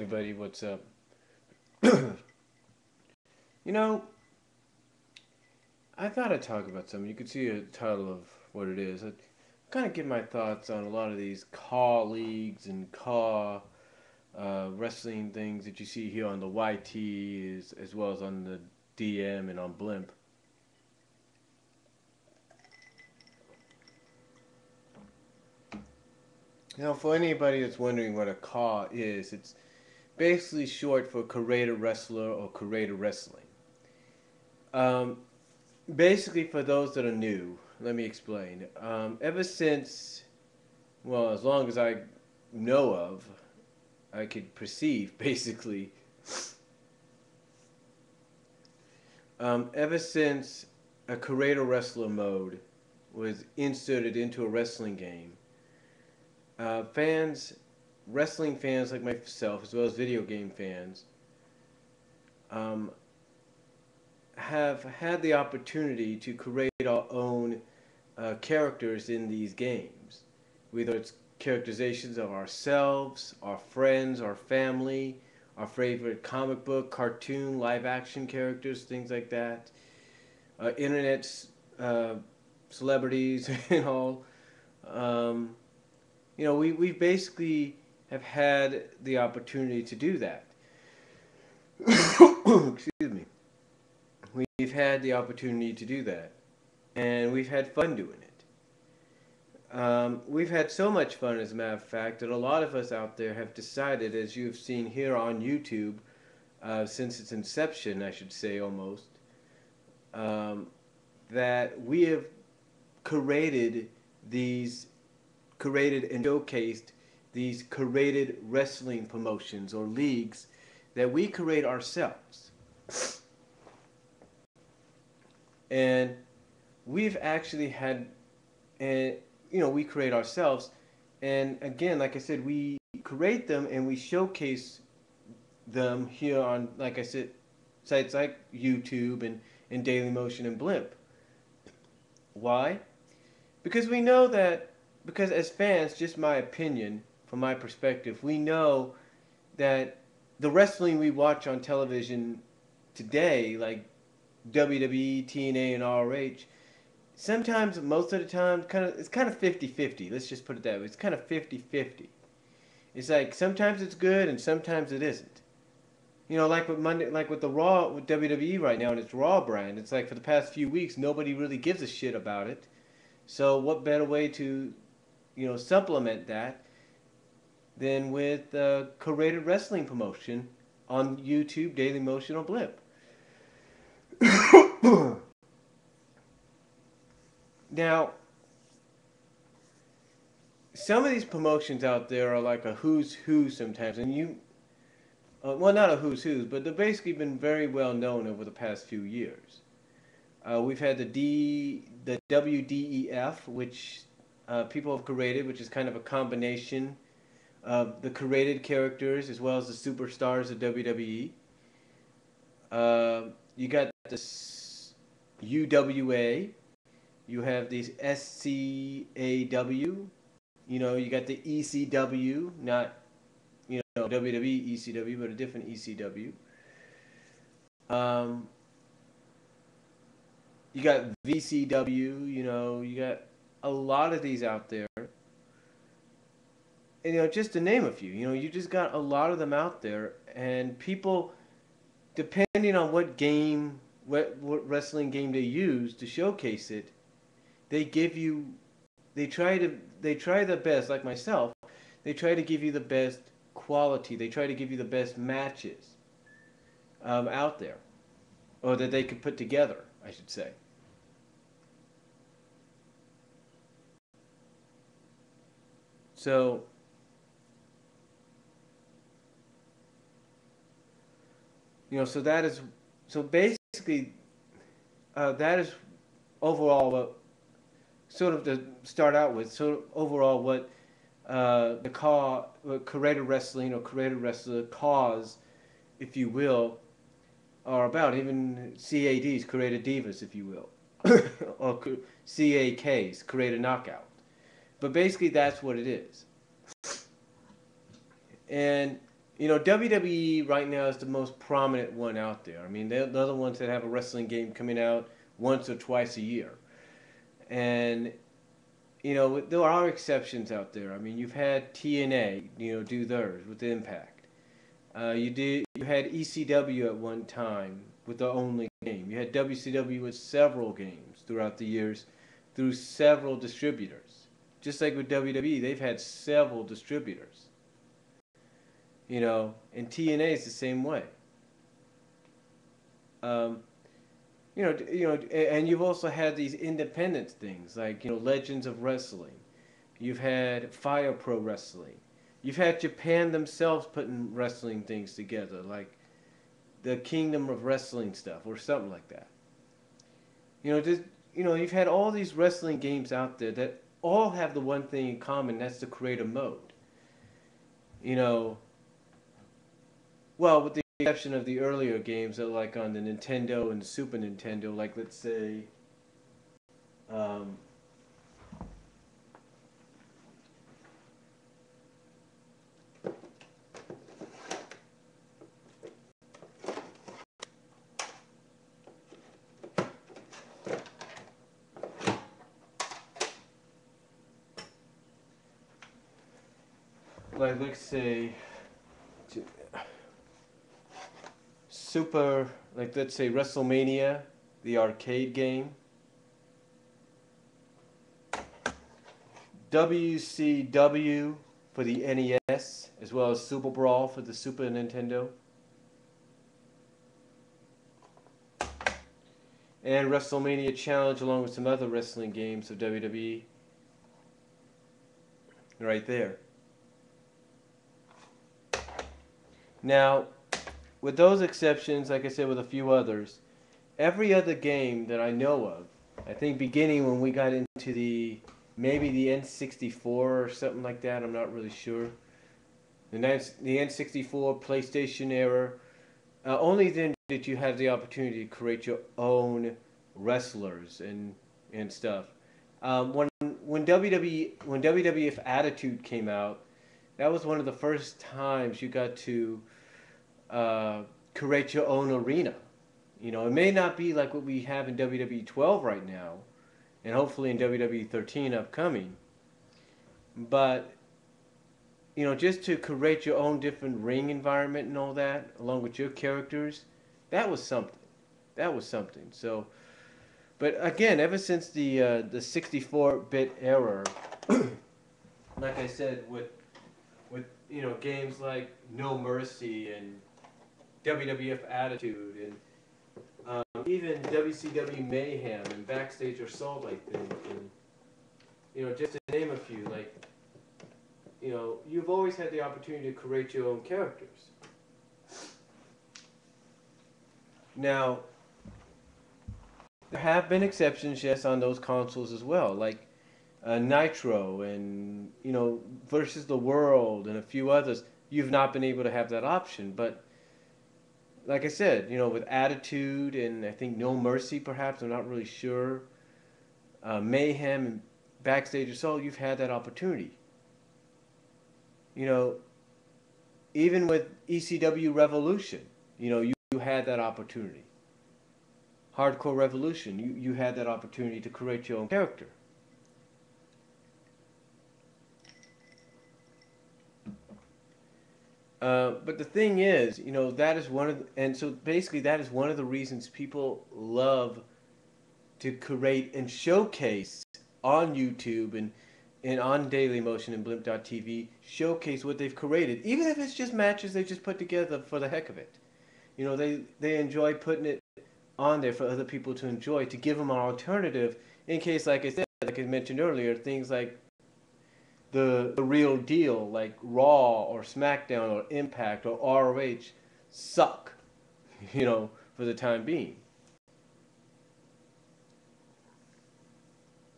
everybody, what's up? You know, I thought I'd talk about something. You could see a title of what it is. I kind of give my thoughts on a lot of these CAW leagues and CAW wrestling things that you see here on the YT as well as on the DM and on Blimp. For anybody that's wondering what a CAW is, it's basically short for Creator Wrestler or Creator Wrestling. Um, Basically, for those that are new, let me explain. Ever since, well, as long as I know of, I could perceive, basically, ever since a Creator Wrestler mode was inserted into a wrestling game, wrestling fans like myself, as well as video game fans, um, have had the opportunity to create our own characters in these games, whether it's characterizations of ourselves, our friends, our family, our favorite comic book, cartoon, live action characters, things like that, internet uh, celebrities and all. Um, we basically have had the opportunity to do that. Excuse me. We've had the opportunity to do that, and we've had fun doing it. We've had so much fun, as a matter of fact, that a lot of us out there have decided, as you've seen here on YouTube, since its inception, I should say almost, um, that we have created created and showcased these created wrestling promotions or leagues that we create ourselves. And we've actually had, and we create ourselves. And again, like I said, we create them and we showcase them here on, like I said, sites like YouTube and Dailymotion and Blimp. Why? Because we know that, because as fans, just my opinion, from my perspective, we know that the wrestling we watch on television today, like WWE, TNA, and ROH, sometimes, most of the time, it's kind of 50-50. Let's just put it that way. It's kind of 50-50. It's like sometimes it's good and sometimes it isn't. Like with Monday, like with the Raw, with WWE right now and its Raw brand, it's like for the past few weeks nobody really gives a shit about it. So what better way to, supplement that than with curated wrestling promotion on YouTube, Dailymotion, or Blimp? Now, some of these promotions out there are like a who's who sometimes, and well, not a who's who's, but they've basically been very well known over the past few years. We've had the WDEF, which people have created, which is kind of a combination of the created characters as well as the superstars of WWE. You got this UWA. You have these SCAW. You got the ECW, not WWE ECW, but a different ECW. You got VCW. You got a lot of these out there, and just to name a few. You just got a lot of them out there, and people, depending on what wrestling game they use to showcase it, they give you, they try the best, like myself, they try to give you the best quality, they try to give you the best matches out there, or that they could put together, I should say. So, so that is, so basically, that is overall what, sort of to start out with, so overall what what creator wrestling or creator wrestler cause, if you will, are about. Even CADs, creator divas, if you will, or CAKs, creator knockout. But basically, that's what it is. And WWE right now is the most prominent one out there. I mean, they're the ones that have a wrestling game coming out once or twice a year. And, there are exceptions out there. I mean, you've had TNA, do theirs with Impact. You had ECW at one time with the only game. You had WCW with several games throughout the years through several distributors. Just like with WWE, they've had several distributors. And TNA is the same way. Um, and you've also had these independent things like Legends of Wrestling. You've had Fire Pro Wrestling. You've had Japan themselves putting wrestling things together, like the Kingdom of Wrestling stuff or something like that. Just you've had all these wrestling games out there that all have the one thing in common. That's the creative mode. You know, well, with the exception of the earlier games that are like on the Nintendo and the Super Nintendo, like let's say, um, like let's say, Super, like let's say WrestleMania, the arcade game. WCW for the NES, as well as Super Brawl for the Super Nintendo. And WrestleMania Challenge along with some other wrestling games of WWE. Right there. Now, with those exceptions, like I said, with a few others, every other game that I know of, I think beginning when we got into maybe the N64 or something like that, I'm not really sure. The N64 PlayStation era, only then did you have the opportunity to create your own wrestlers and stuff. When WWF Attitude came out, that was one of the first times you got to create your own arena. It may not be like what we have in WWE 12 right now, and hopefully in WWE 13 upcoming, but just to create your own different ring environment and all that, along with your characters, that was something. That was something. So, but again, ever since the 64-bit era, like I said, with games like No Mercy and WWF Attitude and even WCW Mayhem and Backstage Assault, I think, and just to name a few, like you've always had the opportunity to create your own characters. Now, there have been exceptions, yes, on those consoles as well, like Nitro and Versus the World and a few others. You've not been able to have that option, but like I said, with Attitude and I think No Mercy, perhaps I'm not really sure. Mayhem and Backstage Assault, you've had that opportunity. Even with ECW Revolution, you had that opportunity. Hardcore Revolution, you had that opportunity to create your own character. But the thing is, that is and so basically that is one of the reasons people love to create and showcase on YouTube and on Dailymotion and Blimp.tv, showcase what they've created, even if it's just matches they just put together for the heck of it. They enjoy putting it on there for other people to enjoy, to give them an alternative in case, like I said, like I mentioned earlier, things like the real deal, like Raw or SmackDown or Impact or ROH, suck, for the time being.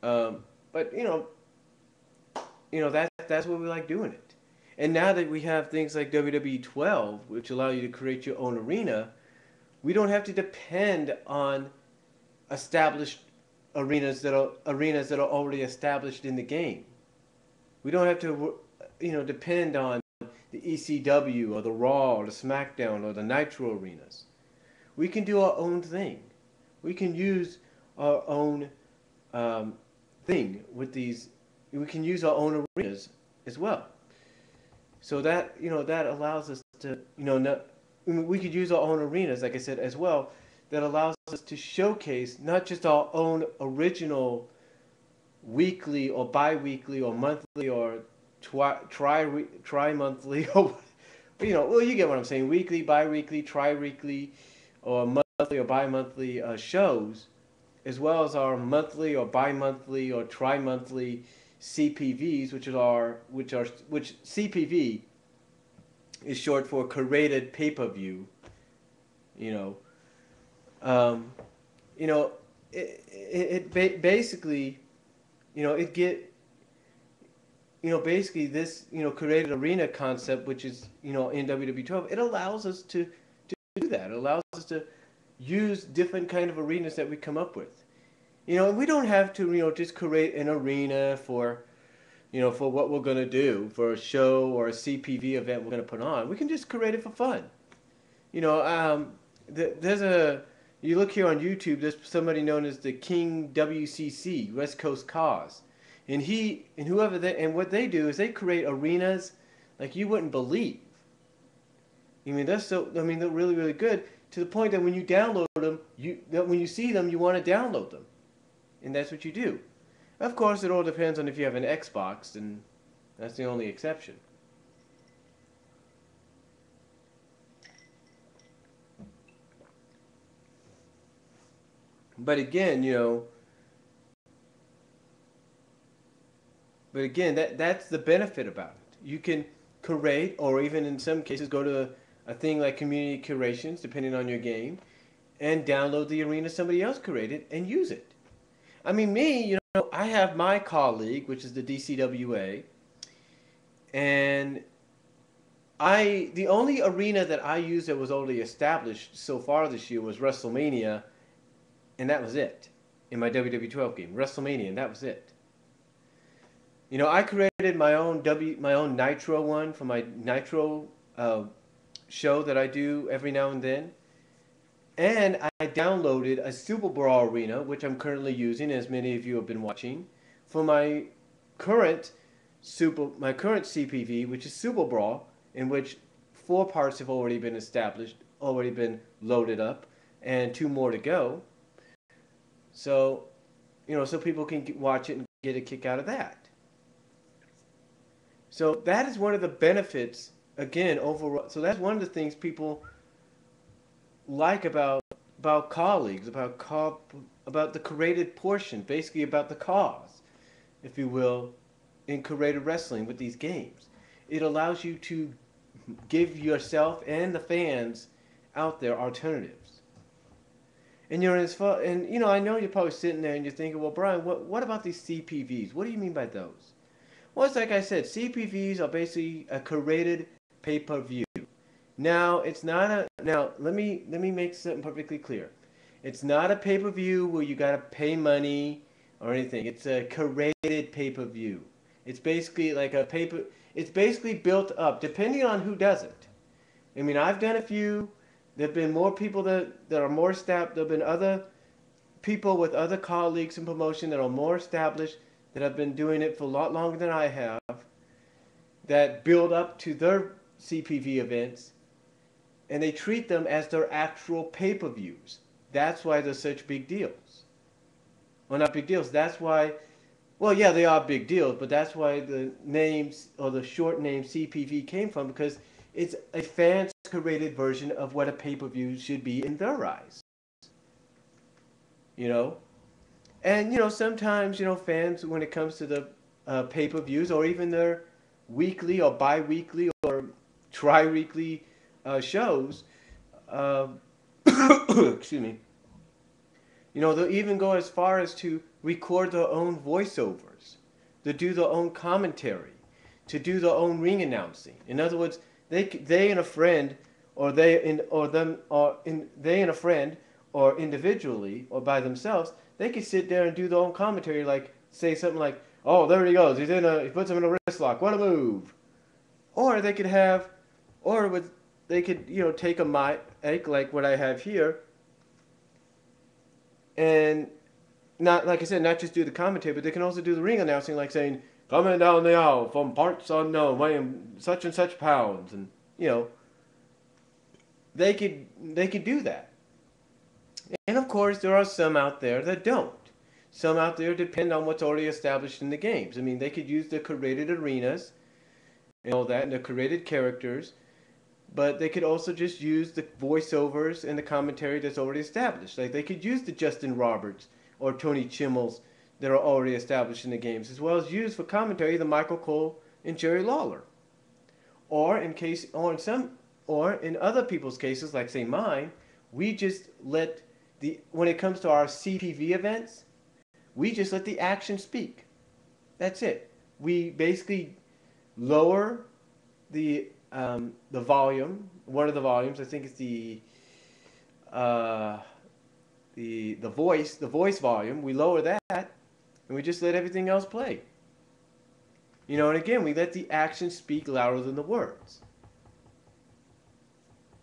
But that's what we like doing it. And now that we have things like WWE 12, which allow you to create your own arena, we don't have to depend on established arenas that are already established in the game. We don't have to, depend on the ECW or the Raw or the SmackDown or the Nitro arenas. We can do our own thing. We can use our own um, thing with these. We can use our own arenas as well. So that that allows us to not, we could use our own arenas, like I said, as well. That allows us to showcase not just our own original weekly or bi-weekly or monthly or tri-monthly or well, you get what I'm saying, weekly, bi-weekly, tri-weekly or monthly or bi-monthly shows, as well as our monthly or bi-monthly or tri-monthly CPVs, which CPV is short for curated pay-per-view. You know, um, you know, basically, it get, basically this, created arena concept, which is, in WWE 12, it allows us to do that. It allows us to use different kind of arenas that we come up with. We don't have to, just create an arena for, for what we're going to do, for a show or a CPV event we're going to put on. We can just create it for fun. There's you look here on YouTube, there's somebody known as the King WCC, West Coast Cause. And what they do is they create arenas like you wouldn't believe. They're really, really good, to the point that when you download them, when you see them, you want to download them. And that's what you do. Of course, it all depends on if you have an Xbox, and that's the only exception. But again, that's the benefit about it. You can curate, or even in some cases go to a thing like Community Curations, depending on your game, and download the arena somebody else created and use it. I mean, I have my colleague, which is the DCWA, and the only arena that I used that was already established so far this year was WrestleMania, and that was it in my WWE 12 game. WrestleMania, and that was it. I created my own Nitro one for my Nitro show that I do every now and then. And I downloaded a Super Brawl arena, which I'm currently using, as many of you have been watching, for my current CPV, which is Super Brawl, in which 4 parts have already been established, already been loaded up, and 2 more to go. So, so people can watch it and get a kick out of that. So that is one of the benefits, again, overall. So that's one of the things people like about colleagues, about the created portion, basically about the cause, if you will, in creative wrestling with these games. It allows you to give yourself and the fans out there alternatives. And I know you're probably sitting there and you're thinking, well, Brian, what about these CPVs? What do you mean by those? Well, it's like I said, CPVs are basically a curated pay-per-view. Now, let me make something perfectly clear. It's not a pay-per-view where you got to pay money or anything. It's a curated pay-per-view. It's basically like it's basically built up, depending on who does it. I mean, I've done a few. There have been more people that are more established. There have been other people with other colleagues in promotion that are more established, that have been doing it for a lot longer than I have, that build up to their CPV events, and they treat them as their actual pay-per-views. That's why they're such big deals. Well, not big deals. That's why, well, yeah, they are big deals, but that's why the names, or the short name CPV, came from, because it's a fans-created version of what a pay-per-view should be in their eyes. And, sometimes, fans, when it comes to the pay-per-views, or even their weekly or bi-weekly or tri-weekly shows, excuse me, they'll even go as far as to record their own voiceovers, to do their own commentary, to do their own ring announcing. In other words, they and a friend, or they and a friend, or individually, or by themselves, they could sit there and do their own commentary, like say something like, "Oh, there he goes. He puts him in a wrist lock. What a move!" or they could have, or with, they could, you know, take a mic like what I have here, and not, like I said, not just do the commentary, but they can also do the ring announcing, like saying, "Coming down the aisle from parts unknown, weighing such and such pounds," and you know, they could do that. And of course, there are some out there that don't. Some out there depend on what's already established in the games. I mean, they could use the created arenas and all that, and the created characters, but they could also just use the voiceovers and the commentary that's already established. Like they could use the Justin Roberts or Tony Chimmels that are already established in the games, as well as use for commentary the Michael Cole and Jerry Lawler. Or in case, or in other people's cases, like say mine, we just let when it comes to our CPV events, we just let the action speak. That's it. We basically lower the volume. One of the volumes, I think it's uh, the voice volume. We lower that, and we just let everything else play. You know, and again, we let the action speak louder than the words,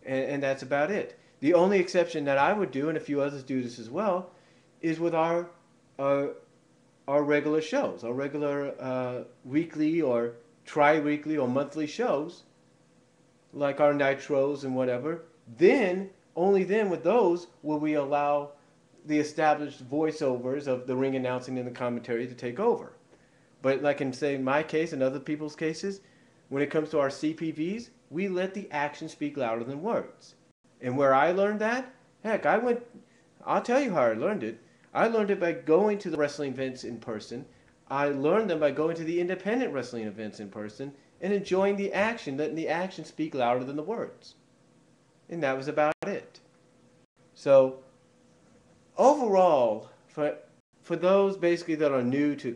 and that's about it. The only exception that I would do, and a few others do this as well, is with uh, our regular shows, our regular weekly or tri-weekly or monthly shows, like our nitros and whatever. Then, only then with those will we allow the established voiceovers of the ring announcing and the commentary to take over. But like in say my case and other people's cases, when it comes to our CPVs, we let the action speak louder than words. And where I learned that, heck, I'll tell you how I learned it. I learned it by going to the wrestling events in person. I learned them by going to the independent wrestling events in person and enjoying the action, letting the action speak louder than the words. And that was about it. So overall, for those basically that are new to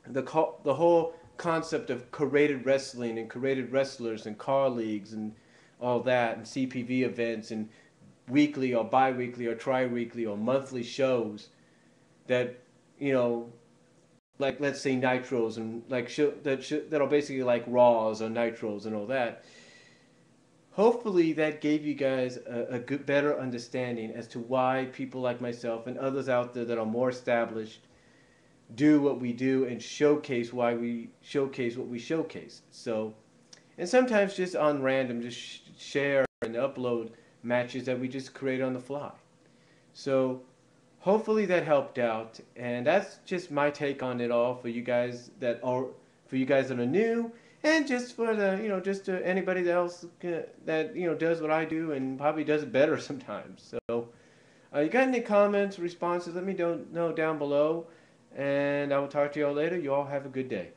the whole concept of curated wrestling and curated wrestlers and car leagues and all that and CPV events and weekly or bi-weekly or tri-weekly or monthly shows that, you know, like let's say nitros and like that'll basically like raws or nitros and all that. Hopefully that gave you guys a good, better understanding as to why people like myself and others out there that are more established do what we do and showcase why we showcase what we showcase. So, and sometimes just on random, just share and upload matches that we just create on the fly. So, hopefully that helped out, and that's just my take on it all for you guys that are new, and just for the just to anybody else that does what I do and probably does it better sometimes. So, you got any comments, responses? Let me know down below, and I will talk to you all later. You all have a good day.